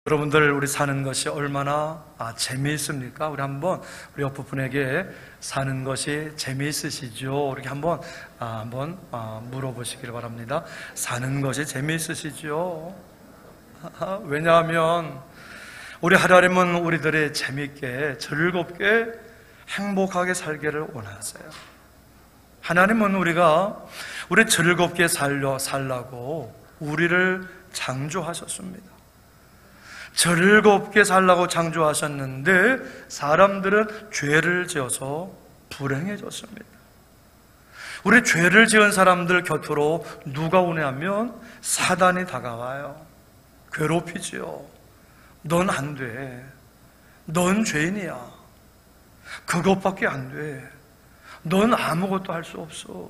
여러분들, 우리 사는 것이 얼마나 재미있습니까? 우리 한번 우리 옆 분에게 사는 것이 재미있으시죠? 이렇게 한번 물어보시길 바랍니다. 사는 것이 재미있으시죠? 왜냐하면 우리 하나님은 우리들이 재미있게, 즐겁게, 행복하게 살기를 원하세요. 하나님은 우리 즐겁게 살라고 우리를 창조하셨습니다. 즐겁게 살라고 창조하셨는데 사람들은 죄를 지어서 불행해졌습니다. 우리 죄를 지은 사람들 곁으로 누가 오냐면 사단이 다가와요. 괴롭히지요. 넌 안 돼. 넌 죄인이야. 그것밖에 안 돼. 넌 아무것도 할 수 없어.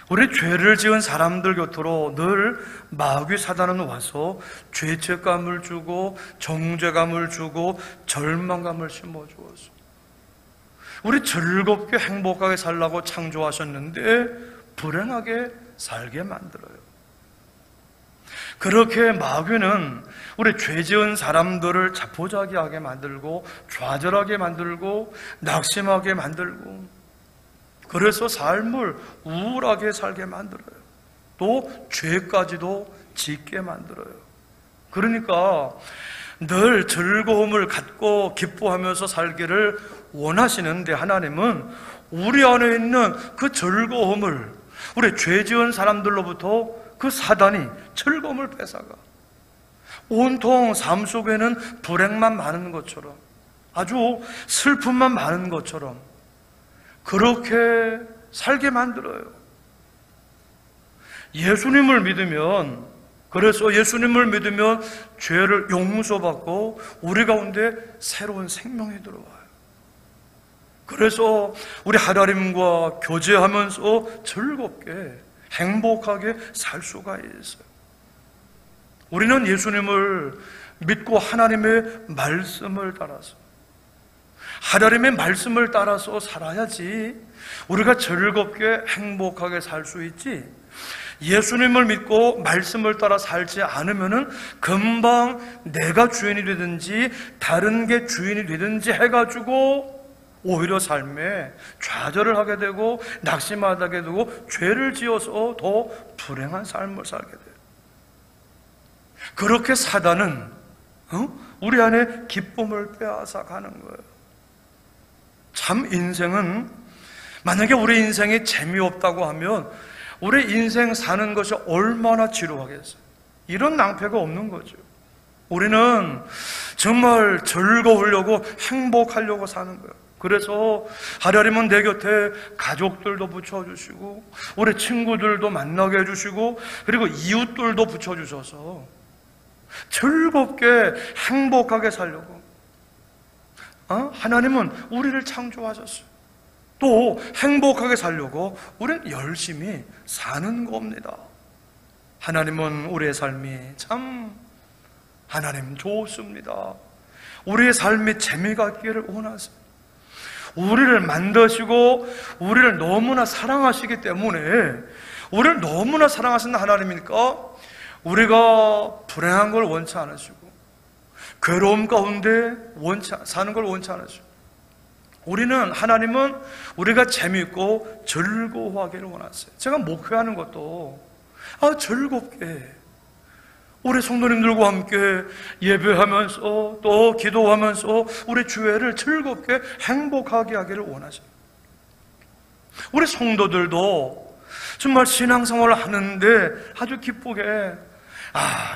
우리 죄를 지은 사람들 곁으로 늘 마귀 사단은 와서 죄책감을 주고 정죄감을 주고 절망감을 심어주어서 우리 즐겁게 행복하게 살라고 창조하셨는데 불행하게 살게 만들어요. 그렇게 마귀는 우리 죄 지은 사람들을 자포자기하게 만들고 좌절하게 만들고 낙심하게 만들고, 그래서 삶을 우울하게 살게 만들어요. 또 죄까지도 짓게 만들어요. 그러니까 늘 즐거움을 갖고 기뻐하면서 살기를 원하시는데 하나님은 우리 안에 있는 그 즐거움을, 우리 죄 지은 사람들로부터 그 사단이 즐거움을 뺏어가 온통 삶 속에는 불행만 많은 것처럼, 아주 슬픔만 많은 것처럼 그렇게 살게 만들어요. 예수님을 믿으면, 그래서 예수님을 믿으면 죄를 용서받고 우리 가운데 새로운 생명이 들어와요. 그래서 우리 하나님과 교제하면서 즐겁게 행복하게 살 수가 있어요. 우리는 예수님을 믿고 하나님의 말씀을 따라서, 하나님의 말씀을 따라서 살아야지 우리가 즐겁게 행복하게 살 수 있지, 예수님을 믿고 말씀을 따라 살지 않으면은 금방 내가 주인이 되든지 다른 게 주인이 되든지 해가지고 오히려 삶에 좌절을 하게 되고 낙심하게 되고 죄를 지어서 더 불행한 삶을 살게 돼요. 그렇게 사단은 우리 안에 기쁨을 빼앗아 가는 거예요. 참 인생은, 만약에 우리 인생이 재미없다고 하면 우리 인생 사는 것이 얼마나 지루하겠어요. 이런 낭패가 없는 거죠. 우리는 정말 즐거우려고 행복하려고 사는 거예요. 그래서 하나님은 내 곁에 가족들도 붙여주시고 우리 친구들도 만나게 해주시고 그리고 이웃들도 붙여주셔서 즐겁게 행복하게 살려고 하나님은 우리를 창조하셨어요. 또 행복하게 살려고 우리는 열심히 사는 겁니다. 하나님은 우리의 삶이 참 하나님 좋습니다. 우리의 삶이 재미가 있기를 원하세요. 우리를 만드시고 우리를 너무나 사랑하시기 때문에, 우리를 너무나 사랑하시는 하나님이니까 우리가 불행한 걸 원치 않으시고 괴로움 가운데 사는 걸 원치 않으시고, 하나님은 우리가 재미있고 즐거워하기를 원하세요. 제가 목회하는 것도 즐겁게 우리 성도님들과 함께 예배하면서 또 기도하면서 우리 주회를 즐겁게 행복하게 하기를 원하세요. 우리 성도들도 정말 신앙생활을 하는데 아주 기쁘게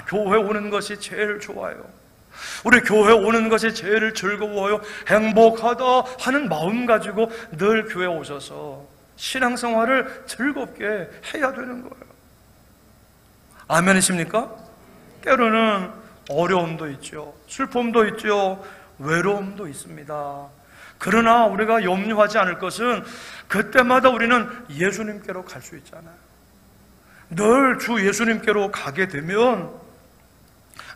교회 오는 것이 제일 좋아요, 우리 교회 오는 것이 제일 즐거워요, 행복하다 하는 마음 가지고 늘 교회 오셔서 신앙생활을 즐겁게 해야 되는 거예요. 아멘이십니까? 때로는 어려움도 있죠, 슬픔도 있죠, 외로움도 있습니다. 그러나 우리가 염려하지 않을 것은 그때마다 우리는 예수님께로 갈 수 있잖아요. 늘 주 예수님께로 가게 되면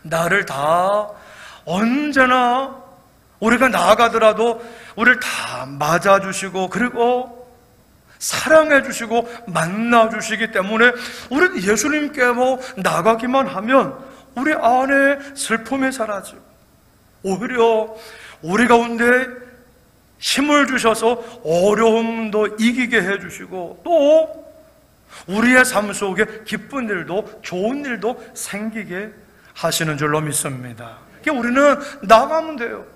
나를 다 언제나 우리가 나아가더라도 우리를 다 맞아주시고 그리고 사랑해주시고 만나주시기 때문에 우리는 예수님께로 나가기만 하면 우리 안에 슬픔이 사라지고 오히려 우리 가운데 힘을 주셔서 어려움도 이기게 해주시고 또 우리의 삶 속에 기쁜 일도 좋은 일도 생기게 하시는 줄로 믿습니다. 그러니까 우리는 나가면 돼요.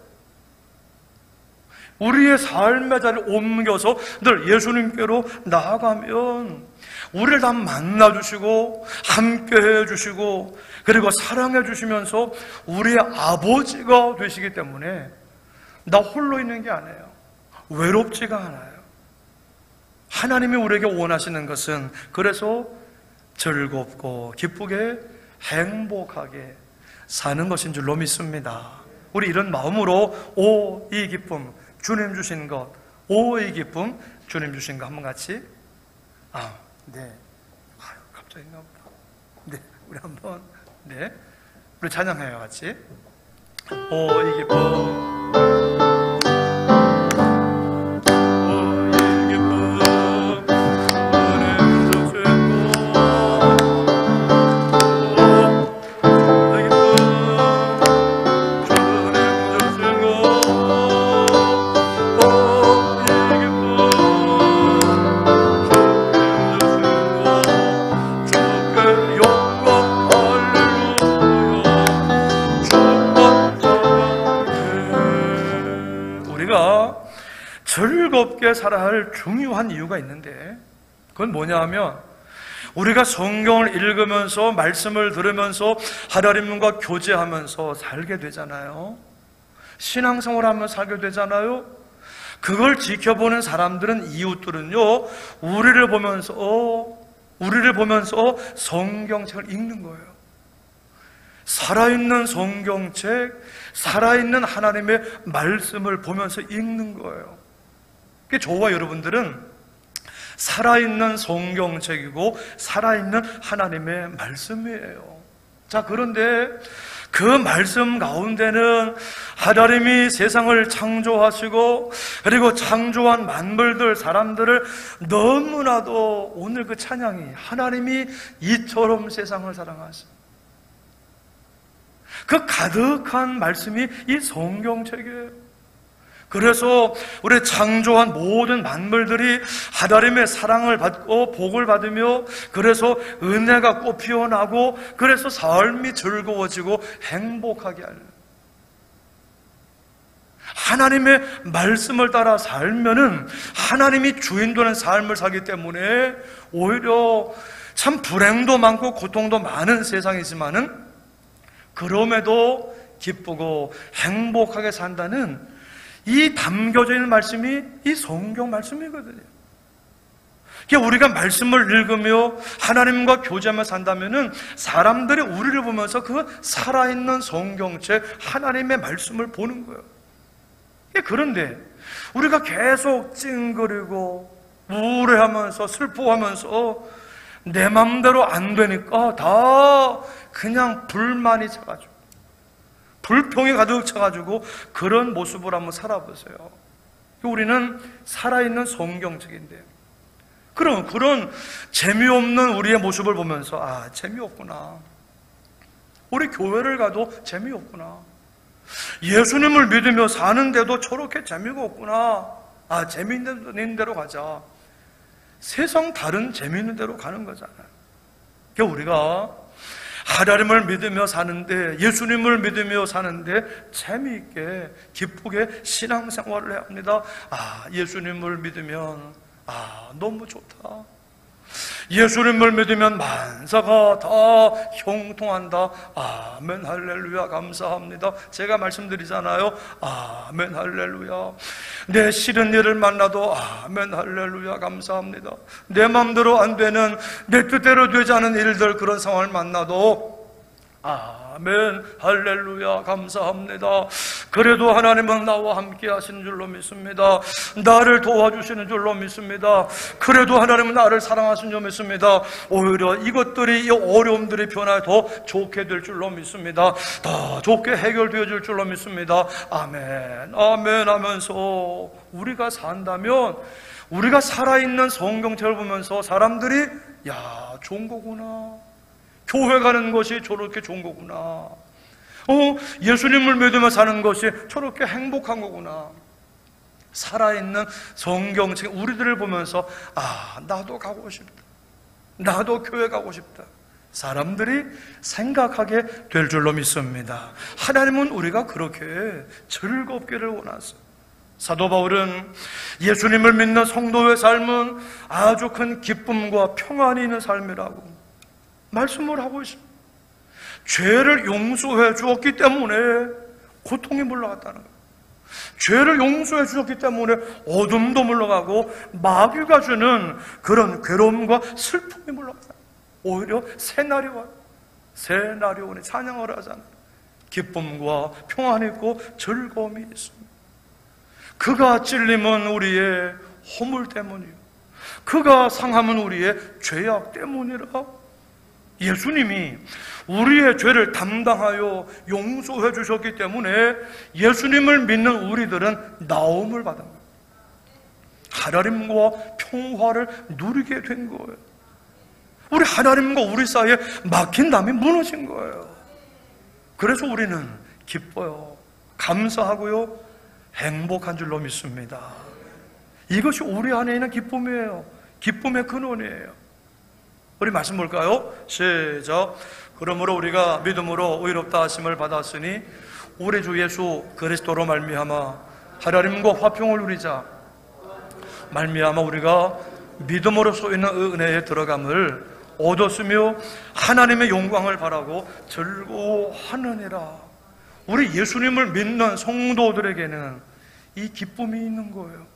우리의 삶의 자리를 옮겨서 늘 예수님께로 나아가면 우리를 다 만나주시고 함께해 주시고 그리고 사랑해 주시면서 우리의 아버지가 되시기 때문에 나 홀로 있는 게 아니에요. 외롭지가 않아요. 하나님이 우리에게 원하시는 것은 그래서 즐겁고 기쁘게 행복하게 사는 것인 줄로 믿습니다. 우리 이런 마음으로 오 이 기쁨 주님 주신 것, 오 이 기쁨 주님 주신 것 한번 같이 네. 갑자기인가 보다. 네, 우리 한번 우리 찬양해요 같이. 오 이 기쁨 즐겁게 살아야 할 중요한 이유가 있는데 그건 뭐냐 하면 우리가 성경을 읽으면서 말씀을 들으면서 하나님과 교제하면서 살게 되잖아요. 신앙생활하면서 살게 되잖아요. 그걸 지켜보는 사람들은 이웃들은요 우리를 보면서 성경책을 읽는 거예요. 살아있는 성경책, 살아있는 하나님의 말씀을 보면서 읽는 거예요. 저와 여러분들은 살아있는 성경책이고 살아있는 하나님의 말씀이에요. 자, 그런데 그 말씀 가운데는 하나님이 세상을 창조하시고 그리고 창조한 만물들, 사람들을 너무나도 오늘 그 찬양이 하나님이 이처럼 세상을 사랑하시고 그 가득한 말씀이 이 성경책이에요. 그래서 우리 창조한 모든 만물들이 하나님의 사랑을 받고 복을 받으며 그래서 은혜가 꽃 피어나고 그래서 삶이 즐거워지고 행복하게 하는 하나님의 말씀을 따라 살면은 하나님이 주인 되는 삶을 살기 때문에 오히려 참 불행도 많고 고통도 많은 세상이지만은 그럼에도 기쁘고 행복하게 산다는 이 담겨져 있는 말씀이 이 성경 말씀이거든요. 그러니까 우리가 말씀을 읽으며 하나님과 교제하며 산다면은 사람들이 우리를 보면서 그 살아있는 성경책 하나님의 말씀을 보는 거예요. 그런데 우리가 계속 찡그리고 우울해하면서 슬퍼하면서 내 마음대로 안 되니까 다 그냥 불만이 차가지고 불평이 가득 차가지고 그런 모습을 한번 살아보세요. 우리는 살아있는 성경책인데 그럼 그런 재미없는 우리의 모습을 보면서 재미없구나. 우리 교회를 가도 재미없구나. 예수님을 믿으며 사는데도 저렇게 재미가 없구나. 재미있는 대로 가자. 세상 다른 재미있는 대로 가는 거잖아요. 그러니까 우리가 하나님을 믿으며 사는데 예수님을 믿으며 사는데 재미있게 기쁘게 신앙생활을 해야 합니다. 예수님을 믿으면 너무 좋다. 예수님을 믿으면 만사가 다 형통한다. 아멘 할렐루야 감사합니다. 제가 말씀드리잖아요. 아멘 할렐루야. 내 싫은 일을 만나도 아멘 할렐루야 감사합니다. 내 마음대로 안 되는 내 뜻대로 되지 않은 일들 그런 상황을 만나도 아멘 할렐루야 감사합니다. 그래도 하나님은 나와 함께 하시는 줄로 믿습니다. 나를 도와주시는 줄로 믿습니다. 그래도 하나님은 나를 사랑하시는 줄로 믿습니다. 오히려 이것들이 이 어려움들이 변화에 더 좋게 될 줄로 믿습니다. 더 좋게 해결되어질 줄로 믿습니다. 아멘 아멘 하면서 우리가 산다면 우리가 살아있는 성경책을 보면서 사람들이 좋은 거구나, 교회 가는 것이 저렇게 좋은 거구나. 예수님을 믿으며 사는 것이 저렇게 행복한 거구나. 살아있는 성경책 우리들을 보면서 나도 가고 싶다. 나도 교회 가고 싶다. 사람들이 생각하게 될 줄로 믿습니다. 하나님은 우리가 그렇게 즐겁기를 원하세요. 사도 바울은 예수님을 믿는 성도의 삶은 아주 큰 기쁨과 평안이 있는 삶이라고 말씀을 하고 있습니다. 죄를 용서해 주었기 때문에 고통이 물러갔다는 거예요. 죄를 용서해 주셨기 때문에 어둠도 물러가고 마귀가 주는 그런 괴로움과 슬픔이 물러갔다. 오히려 새날이 와요. 새날이 오니 찬양을 하잖아요. 기쁨과 평안이 있고 즐거움이 있습니다. 그가 찔림은 우리의 허물 때문이요, 그가 상함은 우리의 죄악 때문이라. 예수님이 우리의 죄를 담당하여 용서해 주셨기 때문에 예수님을 믿는 우리들은 나옴을 받은 거예요. 하나님과 평화를 누리게 된 거예요. 우리 하나님과 우리 사이에 막힌 담이 무너진 거예요. 그래서 우리는 기뻐요, 감사하고요, 행복한 줄로 믿습니다. 이것이 우리 안에 있는 기쁨이에요. 기쁨의 근원이에요. 우리 말씀 볼까요? 시작. 그러므로 우리가 믿음으로 의롭다 하심을 받았으니 우리 주 예수 그리스도로 말미암아 하나님과 화평을 누리자. 말미암아 우리가 믿음으로 쏘이는 은혜에 들어감을 얻었으며 하나님의 영광을 바라고 즐거워하느니라. 우리 예수님을 믿는 성도들에게는 이 기쁨이 있는 거예요.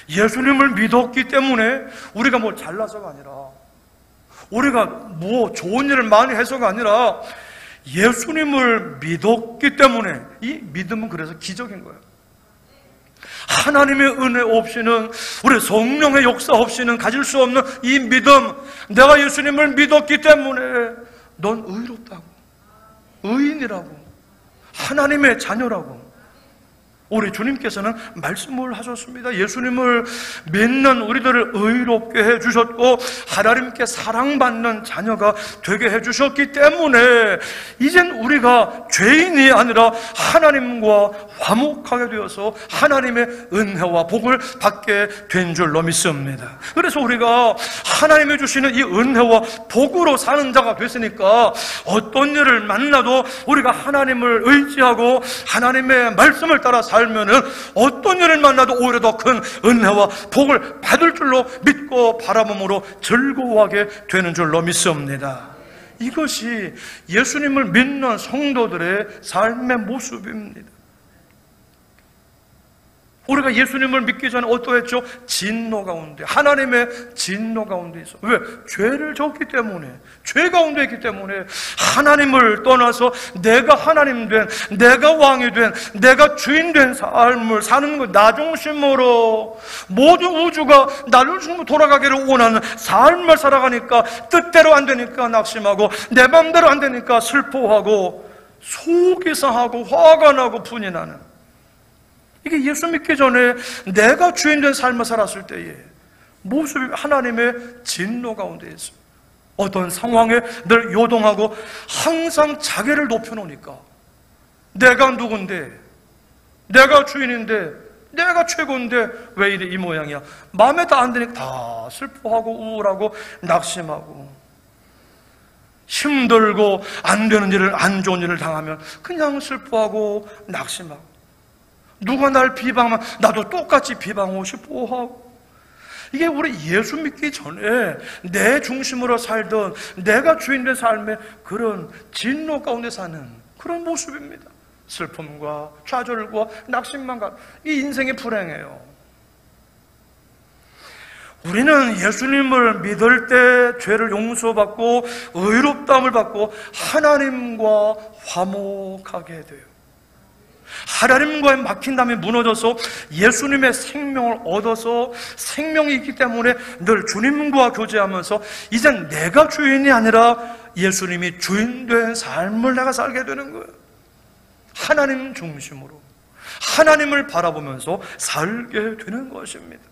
예수님을 믿었기 때문에 우리가 뭐 잘나서가 아니라, 우리가 뭐 좋은 일을 많이 해서가 아니라 예수님을 믿었기 때문에, 이 믿음은 그래서 기적인 거예요. 하나님의 은혜 없이는, 우리 성령의 역사 없이는 가질 수 없는 이 믿음, 내가 예수님을 믿었기 때문에 넌 의롭다고, 의인이라고, 하나님의 자녀라고 우리 주님께서는 말씀을 하셨습니다. 예수님을 믿는 우리들을 의롭게 해주셨고 하나님께 사랑받는 자녀가 되게 해주셨기 때문에 이젠 우리가 죄인이 아니라 하나님과 화목하게 되어서 하나님의 은혜와 복을 받게 된 줄로 믿습니다. 그래서 우리가 하나님이 주시는 이 은혜와 복으로 사는 자가 됐으니까 어떤 일을 만나도 우리가 하나님을 의지하고 하나님의 말씀을 따라 살면은 어떤 일을 만나도 오히려 더 큰 은혜와 복을 받을 줄로 믿고 바라봄으로 즐거워하게 되는 줄로 믿습니다. 이것이 예수님을 믿는 성도들의 삶의 모습입니다. 우리가 예수님을 믿기 전에 어떠했죠? 진노 가운데, 하나님의 진노 가운데 있어. 왜? 죄를 졌기 때문에, 죄 가운데 있기 때문에 하나님을 떠나서 내가 하나님 된, 내가 왕이 된, 내가 주인 된 삶을 사는 것, 나 중심으로 모든 우주가 나를 중심으로 돌아가기를 원하는 삶을 살아가니까 뜻대로 안 되니까 낙심하고 내 맘대로 안 되니까 슬퍼하고 속이 상하고 화가 나고 분이 나는, 이게 예수 믿기 전에 내가 주인된 삶을 살았을 때의 모습이 하나님의 진노 가운데 있어요. 어떤 상황에 늘 요동하고 항상 자기를 높여놓으니까 내가 누군데, 내가 주인인데, 내가 최고인데 왜 이래 이 모양이야. 마음에 다 안 드니까 다 슬퍼하고 우울하고 낙심하고, 힘들고 안 되는 일을, 안 좋은 일을 당하면 그냥 슬퍼하고 낙심하고, 누가 날 비방하면 나도 똑같이 비방하고 싶어 하고. 이게 우리 예수 믿기 전에 내 중심으로 살던, 내가 주인된 삶의 그런 진노 가운데 사는 그런 모습입니다. 슬픔과 좌절과 낙심만 가, 이 인생이 불행해요. 우리는 예수님을 믿을 때 죄를 용서받고 의롭다함을 받고 하나님과 화목하게 돼요. 하나님과의 막힌 담이 무너져서 예수님의 생명을 얻어서 생명이 있기 때문에 늘 주님과 교제하면서 이젠 내가 주인이 아니라 예수님이 주인된 삶을 내가 살게 되는 거예요. 하나님 중심으로 하나님을 바라보면서 살게 되는 것입니다.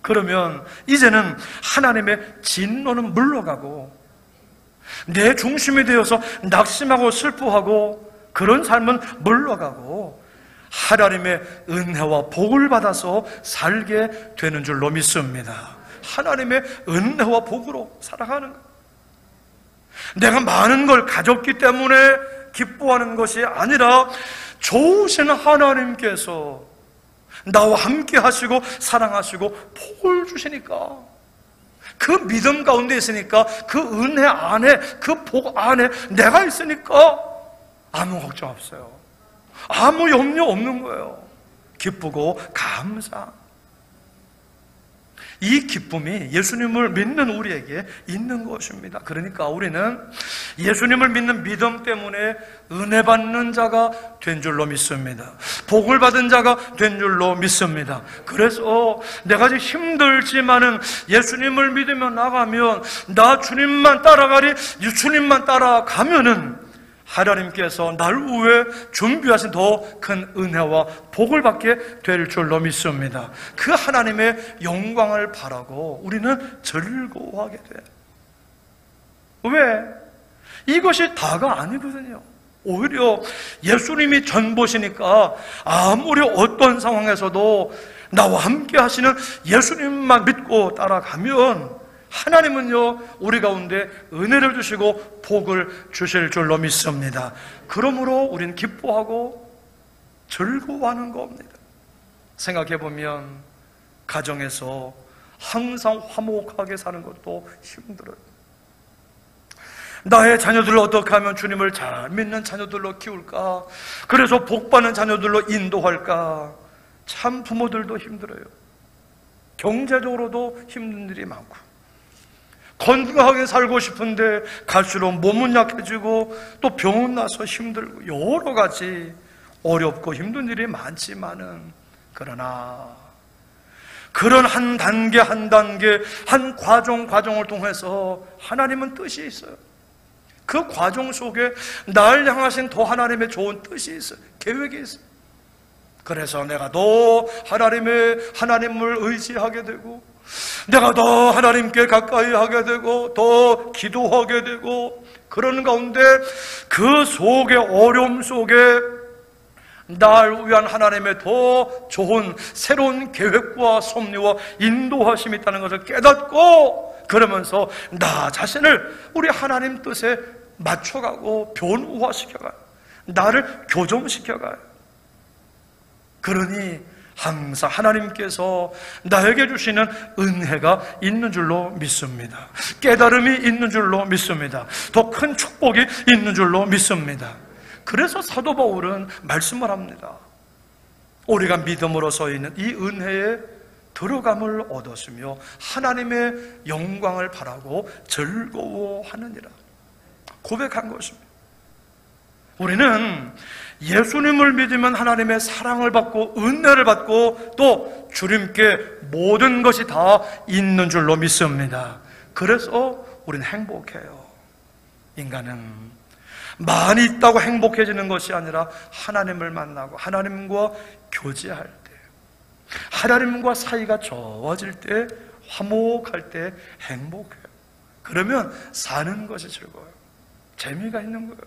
그러면 이제는 하나님의 진노는 물러가고 내 중심이 되어서 낙심하고 슬퍼하고 그런 삶은 물러가고 하나님의 은혜와 복을 받아서 살게 되는 줄로 믿습니다. 하나님의 은혜와 복으로 살아가는 것. 내가 많은 걸 가졌기 때문에 기뻐하는 것이 아니라 좋으신 하나님께서 나와 함께 하시고 사랑하시고 복을 주시니까, 그 믿음 가운데 있으니까, 그 은혜 안에, 그 복 안에 내가 있으니까 아무 걱정 없어요. 아무 염려 없는 거예요. 기쁘고 감사. 이 기쁨이 예수님을 믿는 우리에게 있는 것입니다. 그러니까 우리는 예수님을 믿는 믿음 때문에 은혜 받는 자가 된 줄로 믿습니다. 복을 받은 자가 된 줄로 믿습니다. 그래서 내가 지금 힘들지만은 예수님을 믿으며 나가면, 나 주님만 따라가리, 주님만 따라가면은 하나님께서 날 위해 준비하신 더 큰 은혜와 복을 받게 될 줄로 믿습니다. 그 하나님의 영광을 바라고 우리는 즐거워하게 돼요. 왜? 이것이 다가 아니거든요. 오히려 예수님이 전보시니까 아무리 어떤 상황에서도 나와 함께 하시는 예수님만 믿고 따라가면 하나님은요, 우리 가운데 은혜를 주시고 복을 주실 줄로 믿습니다. 그러므로 우리는 기뻐하고 즐거워하는 겁니다. 생각해보면 가정에서 항상 화목하게 사는 것도 힘들어요. 나의 자녀들을 어떻게 하면 주님을 잘 믿는 자녀들로 키울까? 그래서 복받는 자녀들로 인도할까? 참 부모들도 힘들어요. 경제적으로도 힘든 일이 많고, 건강하게 살고 싶은데 갈수록 몸은 약해지고 또 병은 나서 힘들고 여러 가지 어렵고 힘든 일이 많지만은, 그러나 그런 한 단계 한 단계, 한 과정을 통해서 하나님은 뜻이 있어요. 그 과정 속에 날 향하신 더 하나님의 좋은 뜻이 있어요. 계획이 있어요. 그래서 내가 더 하나님을 의지하게 되고, 내가 더 하나님께 가까이 하게 되고, 더 기도하게 되고, 그런 가운데 그 속에, 어려움 속에 날 위한 하나님의 더 좋은 새로운 계획과 섭리와 인도하심이 있다는 것을 깨닫고, 그러면서 나 자신을 우리 하나님 뜻에 맞춰가고 변화시켜가요. 나를 교정시켜가요. 그러니 항상 하나님께서 나에게 주시는 은혜가 있는 줄로 믿습니다. 깨달음이 있는 줄로 믿습니다. 더 큰 축복이 있는 줄로 믿습니다. 그래서 사도 바울은 말씀을 합니다. 우리가 믿음으로 서 있는 이 은혜에 들어감을 얻었으며 하나님의 영광을 바라고 즐거워하느니라 고백한 것입니다. 우리는 예수님을 믿으면 하나님의 사랑을 받고 은혜를 받고 또 주님께 모든 것이 다 있는 줄로 믿습니다. 그래서 우리는 행복해요. 인간은 많이 있다고 행복해지는 것이 아니라 하나님을 만나고 하나님과 교제할 때, 하나님과 사이가 좋아질 때, 화목할 때 행복해요. 그러면 사는 것이 즐거워요. 재미가 있는 거예요.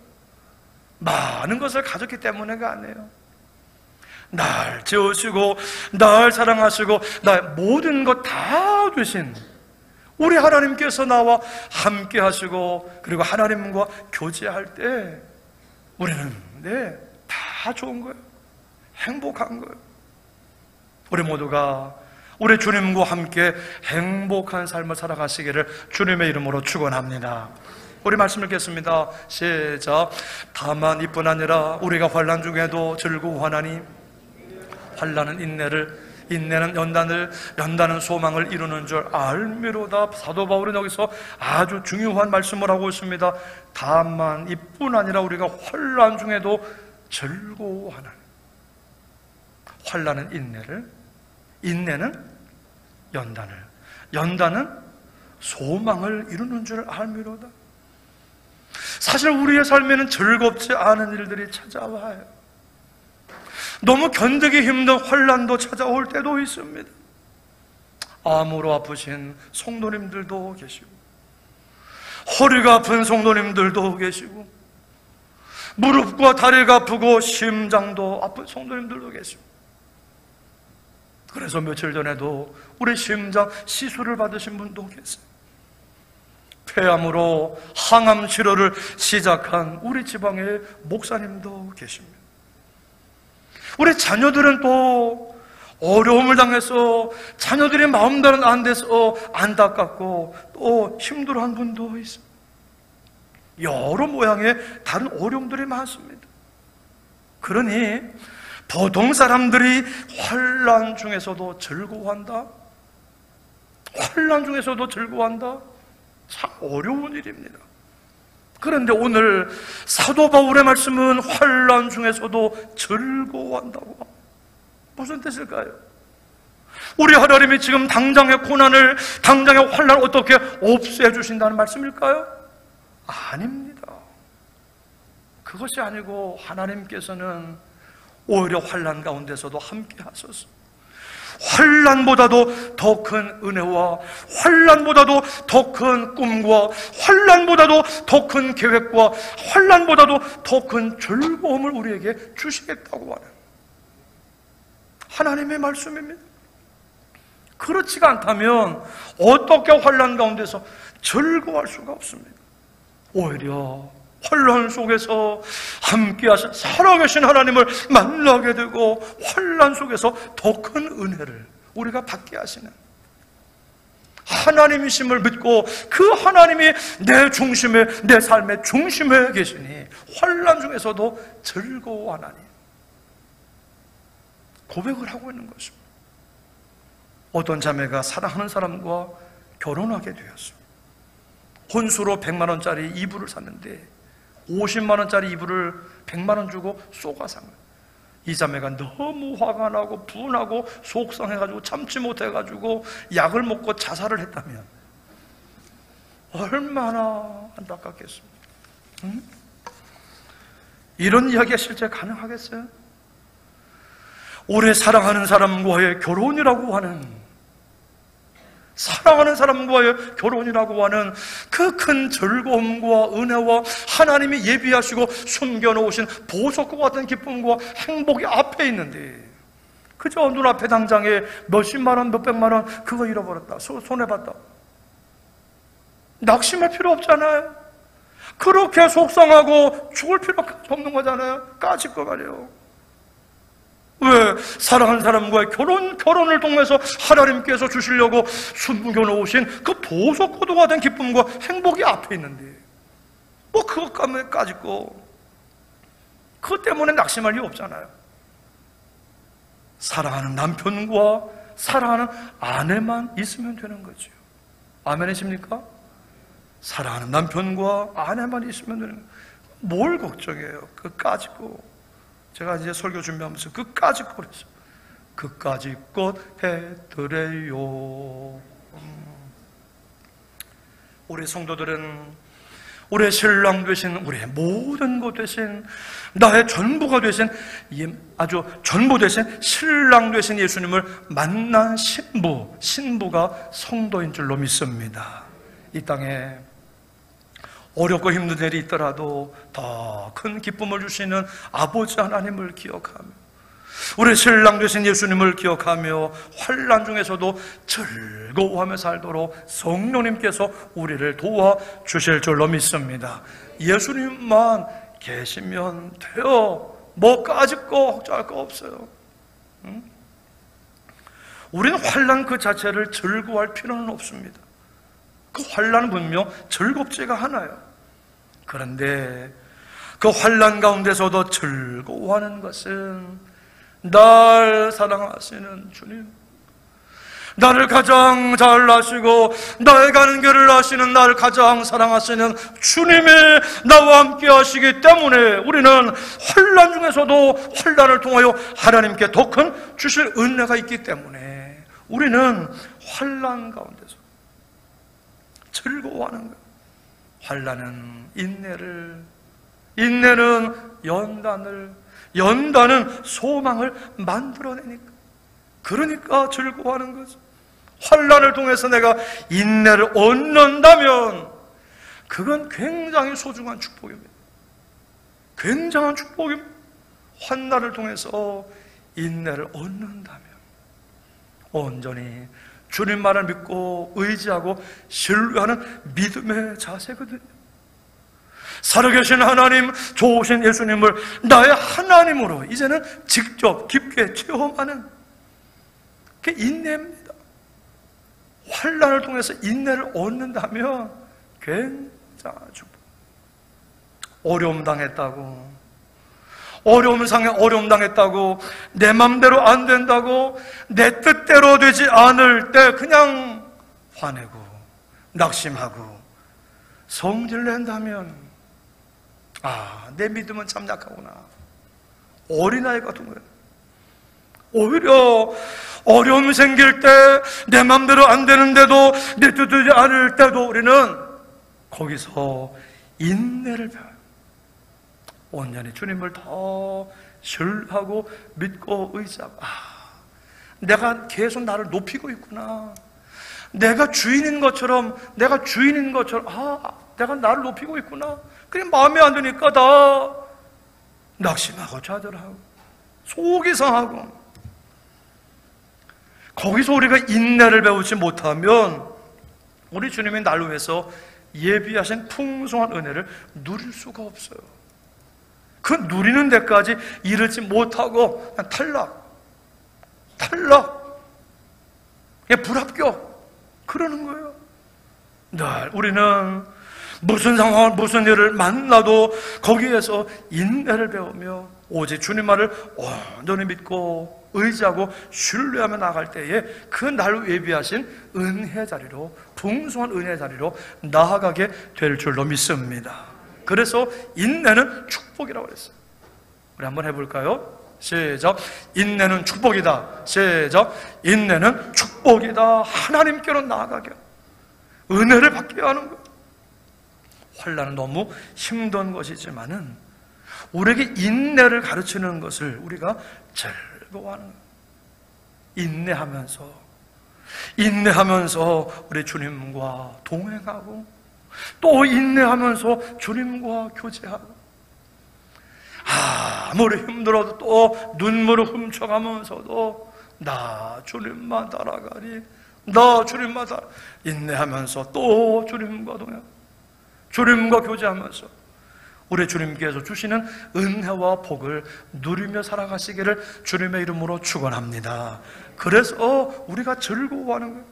많은 것을 가졌기 때문에가 아니에요. 날 지으시고 날 사랑하시고 날 모든 것 다 주신 우리 하나님께서 나와 함께 하시고, 그리고 하나님과 교제할 때 우리는 다 좋은 거예요. 행복한 거예요. 우리 모두가 우리 주님과 함께 행복한 삶을 살아가시기를 주님의 이름으로 축원합니다. 우리 말씀 읽겠습니다. 시작. 다만 이뿐 아니라 우리가 환난 중에도 즐거워하나니 환난은 인내는 연단은 소망을 이루는 줄 알미로다. 사도 바울은 여기서 아주 중요한 말씀을 하고 있습니다. 다만 이뿐 아니라 우리가 환난 중에도 즐거워하나니. 환난은 인내는 연단은 소망을 이루는 줄 알미로다. 사실 우리의 삶에는 즐겁지 않은 일들이 찾아와요. 너무 견디기 힘든 환난도 찾아올 때도 있습니다. 암으로 아프신 성도님들도 계시고, 허리가 아픈 성도님들도 계시고, 무릎과 다리가 아프고 심장도 아픈 성도님들도 계시고, 그래서 며칠 전에도 우리 심장 시술을 받으신 분도 계세요. 폐암으로 항암 치료를 시작한 우리 지방의 목사님도 계십니다. 우리 자녀들은 또 어려움을 당해서 자녀들이 마음대로 안 돼서 안타깝고 또 힘들어한 분도 있습니다. 여러 모양의 다른 어려움들이 많습니다. 그러니 보통 사람들이 환난 중에서도 즐거워한다? 환난 중에서도 즐거워한다? 참 어려운 일입니다. 그런데 오늘 사도 바울의 말씀은 환난 중에서도 즐거워한다고. 무슨 뜻일까요? 우리 하나님이 지금 당장의 고난을, 당장의 환난을 어떻게 없애주신다는 말씀일까요? 아닙니다. 그것이 아니고 하나님께서는 오히려 환난 가운데서도 함께 하소서. 환난보다도 더 큰 은혜와 환난보다도 더 큰 꿈과 환난보다도 더 큰 계획과 환난보다도 더 큰 즐거움을 우리에게 주시겠다고 하는 하나님의 말씀입니다. 그렇지가 않다면 어떻게 환난 가운데서 즐거워할 수가 없습니다. 오히려 환난 속에서 함께하신 살아계신 하나님을 만나게 되고 환난 속에서 더 큰 은혜를 우리가 받게 하시는 하나님이심을 믿고 그 하나님이 내 중심에, 내 삶의 중심에 계시니 환난 중에서도 즐거워하나니 고백을 하고 있는 것입니다. 어떤 자매가 사랑하는 사람과 결혼하게 되었습니다. 혼수로 100만 원짜리 이불을 샀는데 50만 원짜리 이불을 100만 원 주고 쏘가 산 거예요. 이 자매가 너무 화가 나고 분하고 속상해가지고 참지 못해가지고 약을 먹고 자살을 했다면 얼마나 안타깝겠습니까? 응? 이런 이야기가 실제 가능하겠어요? 오래 사랑하는 사람과의 결혼이라고 하는, 사랑하는 사람과의 결혼이라고 하는 그 큰 즐거움과 은혜와 하나님이 예비하시고 숨겨놓으신 보석과 같은 기쁨과 행복이 앞에 있는데 그저 눈앞에 당장에 몇십만 원, 몇백만 원 그거 잃어버렸다, 손해봤다, 낙심할 필요 없잖아요. 그렇게 속상하고 죽을 필요가 없는 거잖아요. 까짓거 말이에요. 왜? 사랑하는 사람과의 결혼을 통해서 하나님께서 주시려고 숨겨놓으신 그 보석과도 같은 기쁨과 행복이 앞에 있는데 뭐 그것까지 그것 때문에 낙심할 이유 없잖아요. 사랑하는 남편과 사랑하는 아내만 있으면 되는 거죠. 아멘이십니까? 사랑하는 남편과 아내만 있으면 되는 거예요. 뭘 걱정해요? 그까짓 거. 제가 이제 설교 준비하면서 그까짓 거 그랬어요. 그까짓 것 해드려요. 우리 성도들은 우리의 신랑 되신, 우리의 모든 것 되신, 나의 전부가 되신, 아주 전부 되신 신랑 되신 예수님을 만난 신부가 성도인 줄로 믿습니다. 이 땅에 어렵고 힘든 일이 있더라도 더 큰 기쁨을 주시는 아버지 하나님을 기억하며 우리 신랑 되신 예수님을 기억하며 환난 중에서도 즐거워하며 살도록 성령님께서 우리를 도와주실 줄로 믿습니다. 예수님만 계시면 돼요. 뭐까짓 거 걱정할 거 없어요. 우리는 환난 그 자체를 즐거워할 필요는 없습니다. 그 환난은 분명 즐겁지가 않아요. 그런데 그 환난 가운데서도 즐거워하는 것은 날 사랑하시는 주님, 나를 가장 잘 아시고 나의 가는 길을 아시는, 나를 가장 사랑하시는 주님이 나와 함께 하시기 때문에 우리는 환난 중에서도 환난을 통하여 하나님께 더 큰 주실 은혜가 있기 때문에 우리는 환난 가운데서 즐거워하는 거예요. 환난은 인내는 연단은 소망을 만들어내니까, 그러니까 즐거워하는 거죠. 환난을 통해서 내가 인내를 얻는다면 그건 굉장히 소중한 축복입니다. 굉장한 축복입니다. 환난을 통해서 인내를 얻는다면 온전히 주님만을 믿고 의지하고 신뢰하는 믿음의 자세거든요. 살아계신 하나님, 좋으신 예수님을 나의 하나님으로 이제는 직접 깊게 체험하는 게 인내입니다. 환난을 통해서 인내를 얻는다면 굉장한 축복. 어려움 당했다고, 어려움 당했다고, 내 맘대로 안 된다고, 내 뜻대로 되지 않을 때 그냥 화내고 낙심하고 성질 낸다면 내 믿음은 참 약하구나. 어린아이 같은 거예요. 오히려 어려움 생길 때 내 맘대로 안 되는데도, 내 뜻 되지 않을 때도 우리는 거기서 인내를 배워요. 온전히 주님을 더 신뢰하고 믿고 의지하고, 내가 계속 나를 높이고 있구나. 내가 주인인 것처럼 내가 나를 높이고 있구나. 그냥 마음에 안 드니까 다 낙심하고 좌절하고 속이 상하고, 거기서 우리가 인내를 배우지 못하면 우리 주님이 나를 위해서 예비하신 풍성한 은혜를 누릴 수가 없어요. 그 누리는 데까지 이르지 못하고 그냥 탈락, 그냥 불합격, 그러는 거예요. 늘 우리는 무슨 상황, 무슨 일을 만나도 거기에서 인내를 배우며 오직 주님만을 온전히 믿고 의지하고 신뢰하며 나갈 때에 그 날 예비하신 은혜 자리로, 풍성한 은혜 자리로 나아가게 될 줄로 믿습니다. 그래서 인내는 축복이라고 그랬어요. 우리 한번 해볼까요? 시작. 인내는 축복이다. 시작. 인내는 축복이다. 하나님께로 나아가게, 은혜를 받게 하는 것. 환난은 너무 힘든 것이지만은 우리에게 인내를 가르치는 것을 우리가 즐거워하는 거예요. 인내하면서 우리 주님과 동행하고, 또 인내하면서 주님과 교제하고, 아무리 힘들어도 또 눈물을 훔쳐가면서도 나 주님만 따라가리, 나 주님만 따라, 인내하면서 또 주님과 동행, 주님과 교제하면서 우리 주님께서 주시는 은혜와 복을 누리며 살아가시기를 주님의 이름으로 축원합니다. 그래서 우리가 즐거워하는 거예요.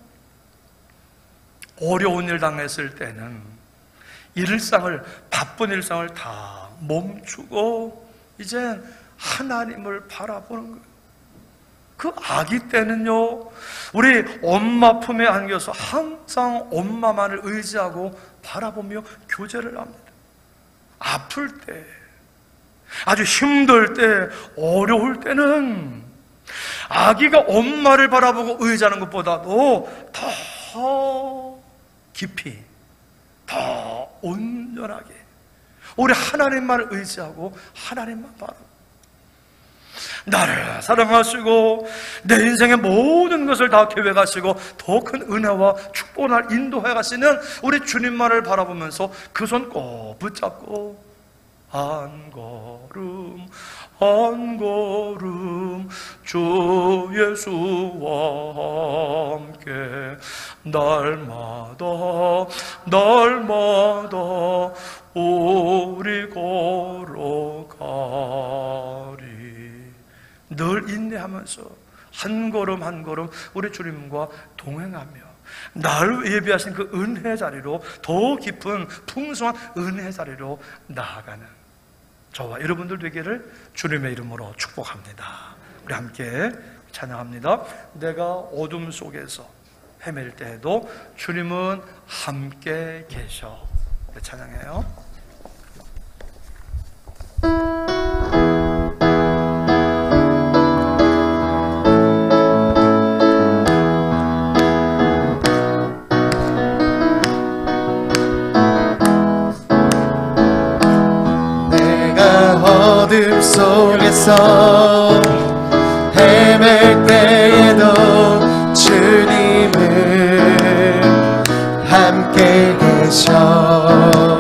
어려운 일 당했을 때는 바쁜 일상을 다 멈추고 이제 하나님을 바라보는 거예요. 그 아기 때는요, 우리 엄마 품에 안겨서 항상 엄마만을 의지하고 바라보며 교제를 합니다. 아플 때, 아주 힘들 때, 어려울 때는 아기가 엄마를 바라보고 의지하는 것보다도 더 깊이, 더 온전하게 우리 하나님만을 의지하고 하나님만 바라보고, 나를 사랑하시고 내 인생의 모든 것을 다 계획하시고 더 큰 은혜와 축복을 인도해 가시는 우리 주님만을 바라보면서 그 손 꼭 붙잡고 한 걸음 한 걸음 주 예수와 함께 날마다 우리 걸어가리. 늘 인내하면서 한 걸음 한 걸음 우리 주님과 동행하며 나를 예비하신 그 은혜 자리로, 더 깊은 풍성한 은혜 자리로 나아가는 저와 여러분들 되기를 주님의 이름으로 축복합니다. 우리 함께 찬양합니다. 내가 어둠 속에서 헤맬 때에도 주님은 함께 계셔. 찬양해요. 어둠 속에서 헤맬 때에도 주님은 함께 계셔.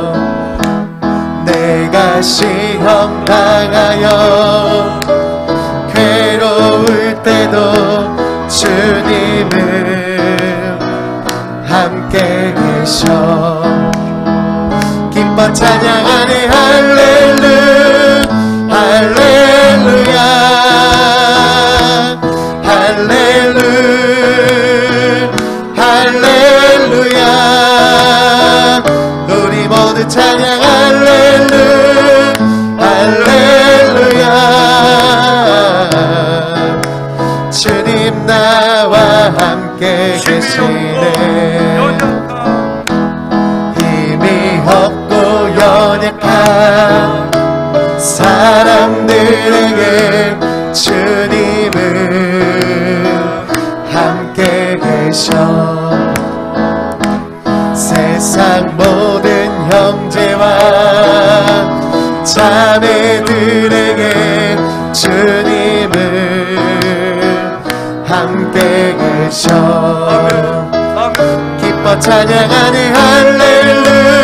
시험 당하여 괴로울 때도 주님은 함께 계셔. 기뻐 찬양하네 할렐루야 할렐루야. 우리 모두 찬양 할렐루야. 주님 나와 함께 계시네. 힘이 없고 연약한 사람들에게 주님은 함께 계셔. 세상 모든 형제와 자매들에게 주님은 함께 계셔. 기뻐 찬양하네 할렐루야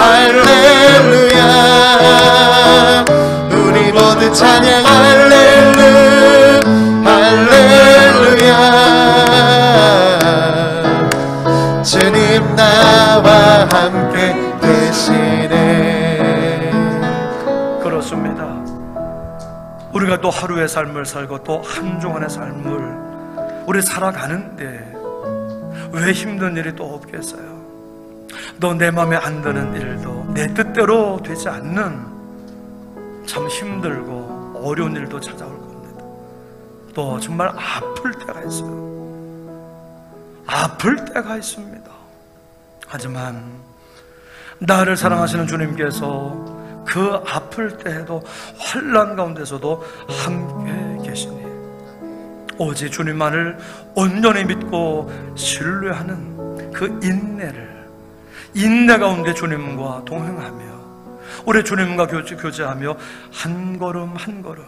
할렐루야. 우리 모두 찬양 할렐루야. 주님 나와 함께 계시네. 그렇습니다. 우리가 또 하루의 삶을 살고 또 한 주간의 삶을 우리 살아가는데 왜 힘든 일이 또 없겠어요? 또 내 마음에 안 드는 일도, 내 뜻대로 되지 않는 참 힘들고 어려운 일도 찾아올 겁니다. 또 정말 아플 때가 있어요. 아플 때가 있습니다. 하지만 나를 사랑하시는 주님께서 그 아플 때에도 환난 가운데서도 함께 계시니 오직 주님만을 온전히 믿고 신뢰하는 그 인내 가운데 주님과 동행하며 우리 주님과 교제하며 한 걸음 한 걸음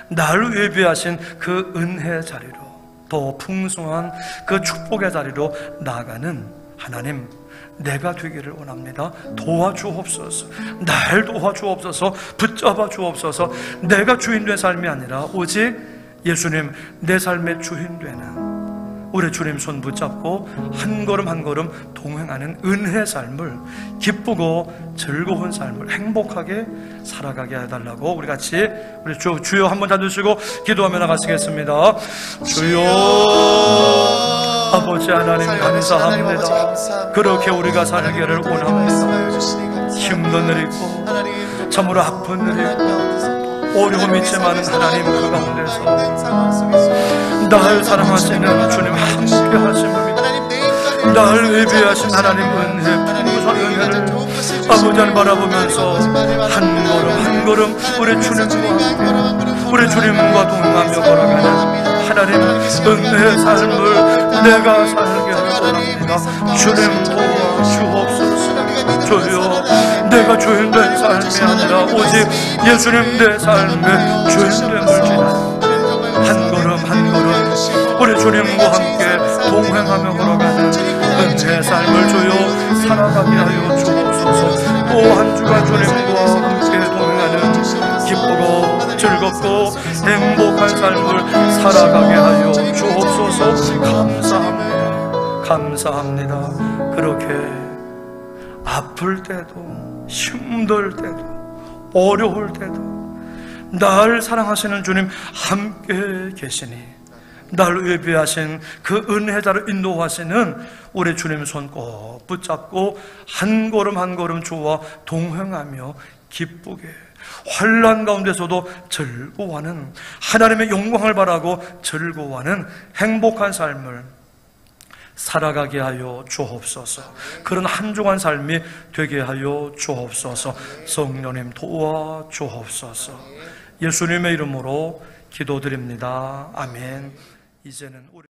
나를 예비하신 그 은혜 자리로, 더 풍성한 그 축복의 자리로 나아가는 하나님, 내가 되기를 원합니다. 도와주옵소서. 날 도와주옵소서. 붙잡아 주옵소서. 내가 주인 된 삶이 아니라 오직 예수님 내 삶의 주인 되는 우리 주님 손 붙잡고 한 걸음 한 걸음 동행하는 은혜의 삶을, 기쁘고 즐거운 삶을 행복하게 살아가게 해달라고 우리 같이 우리 주여 한번 찾으시고 기도하며 나가시겠습니다. 주여 아버지 하나님 감사합니다. 그렇게 우리가 살기를 원합니다. 힘든 일 있고 참으로 아픈 일 있고 어려움이 있지만 하나님 그 가운데서 날 사랑하시는 주님 함께 하십니다. 날 예비하신 하나님 은혜, 풍성한 은혜를 아버지 하나님 바라보면서 한 걸음 한 걸음 우리 주님과 함께 우리 주님과 동행하며 걸어가는 하나님 은혜의 삶을 내가 살게 원합니다. 주님 도와주옵소서. 주여 내가 주인 된 삶이 아니라 오직 예수님 내 삶의 주인됨을 지난 한 걸음 한 걸음 우리 주님과 함께 동행하며 걸어가는 은혜의 삶을 주여 살아가게 하여 주옵소서. 또 한 주간 주님과 함께 동행하는 기쁘고 즐겁고 행복한 삶을 살아가게 하여 주옵소서. 감사합니다. 그렇게 아플 때도 힘들 때도 어려울 때도 날 사랑하시는 주님 함께 계시니 날 예비하신 그 은혜자를 인도하시는 우리 주님 손 꼭 붙잡고 한 걸음 한 걸음 주와 동행하며 기쁘게 환난 가운데서도 즐거워하는 하나님의 영광을 바라고 즐거워하는 행복한 삶을 살아가게 하여 주옵소서. 그런 한 주간 삶이 되게 하여 주옵소서. 성령님 도와 주옵소서. 예수님의 이름으로 기도드립니다. 아멘. 이제는 우리